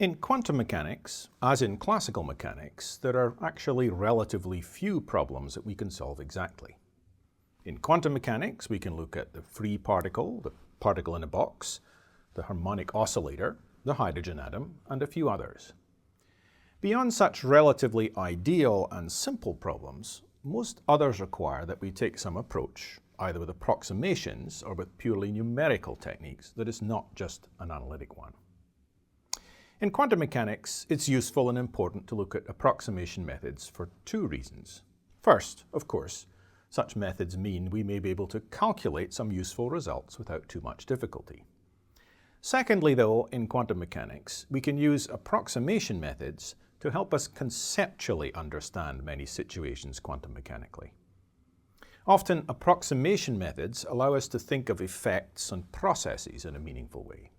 In quantum mechanics, as in classical mechanics, there are actually relatively few problems that we can solve exactly. In quantum mechanics, we can look at the free particle, the particle in a box, the harmonic oscillator, the hydrogen atom, and a few others. Beyond such relatively ideal and simple problems, most others require that we take some approach, either with approximations or with purely numerical techniques, that is not just an analytic one. In quantum mechanics, it's useful and important to look at approximation methods for two reasons. First, of course, such methods mean we may be able to calculate some useful results without too much difficulty. Secondly, though, in quantum mechanics, we can use approximation methods to help us conceptually understand many situations quantum mechanically. Often, approximation methods allow us to think of effects and processes in a meaningful way.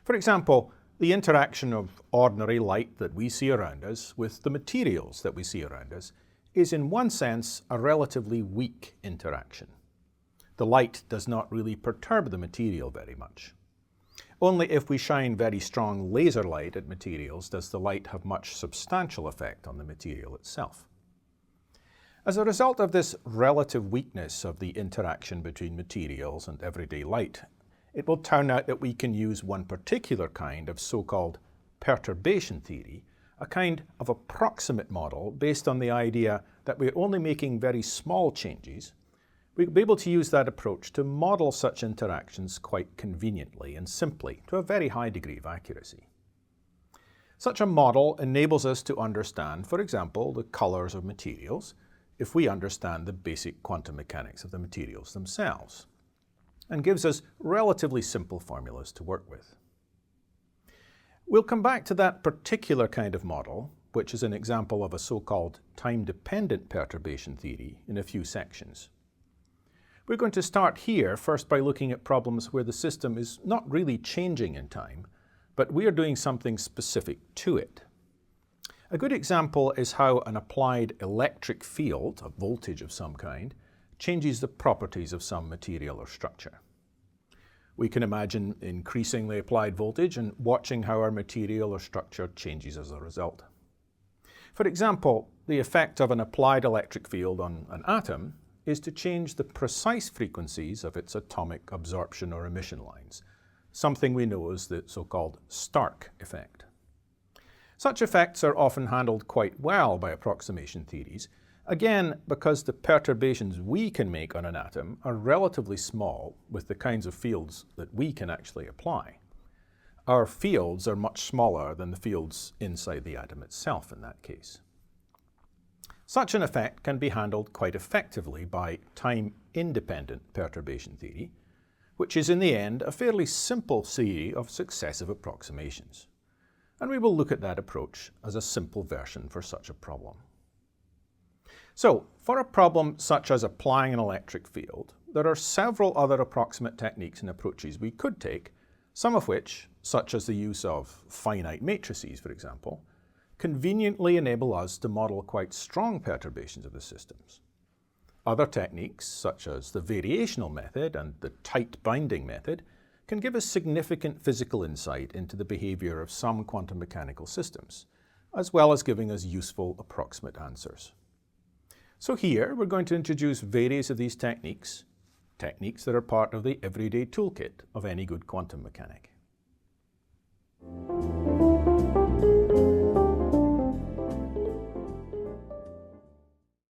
For example, the interaction of ordinary light that we see around us with the materials that we see around us is in one sense a relatively weak interaction. The light does not really perturb the material very much. Only if we shine very strong laser light at materials does the light have much substantial effect on the material itself. As a result of this relative weakness of the interaction between materials and everyday light, it will turn out that we can use one particular kind of so-called perturbation theory, a kind of approximate model based on the idea that we're only making very small changes. We'll be able to use that approach to model such interactions quite conveniently and simply to a very high degree of accuracy. Such a model enables us to understand, for example, the colors of materials if we understand the basic quantum mechanics of the materials themselves, and gives us relatively simple formulas to work with. We'll come back to that particular kind of model, which is an example of a so-called time-dependent perturbation theory, in a few sections. We're going to start here first by looking at problems where the system is not really changing in time, but we are doing something specific to it. A good example is how an applied electric field, a voltage of some kind, changes the properties of some material or structure. We can imagine increasing the applied voltage and watching how our material or structure changes as a result. For example, the effect of an applied electric field on an atom is to change the precise frequencies of its atomic absorption or emission lines, something we know as the so-called Stark effect. Such effects are often handled quite well by approximation theories, again, because the perturbations we can make on an atom are relatively small with the kinds of fields that we can actually apply. Our fields are much smaller than the fields inside the atom itself in that case. Such an effect can be handled quite effectively by time-independent perturbation theory, which is in the end a fairly simple series of successive approximations. And we will look at that approach as a simple version for such a problem. So, for a problem such as applying an electric field, there are several other approximate techniques and approaches we could take, some of which, such as the use of finite matrices, for example, conveniently enable us to model quite strong perturbations of the systems. Other techniques, such as the variational method and the tight binding method, can give us significant physical insight into the behavior of some quantum mechanical systems, as well as giving us useful approximate answers. So here we're going to introduce various of these techniques that are part of the everyday toolkit of any good quantum mechanic.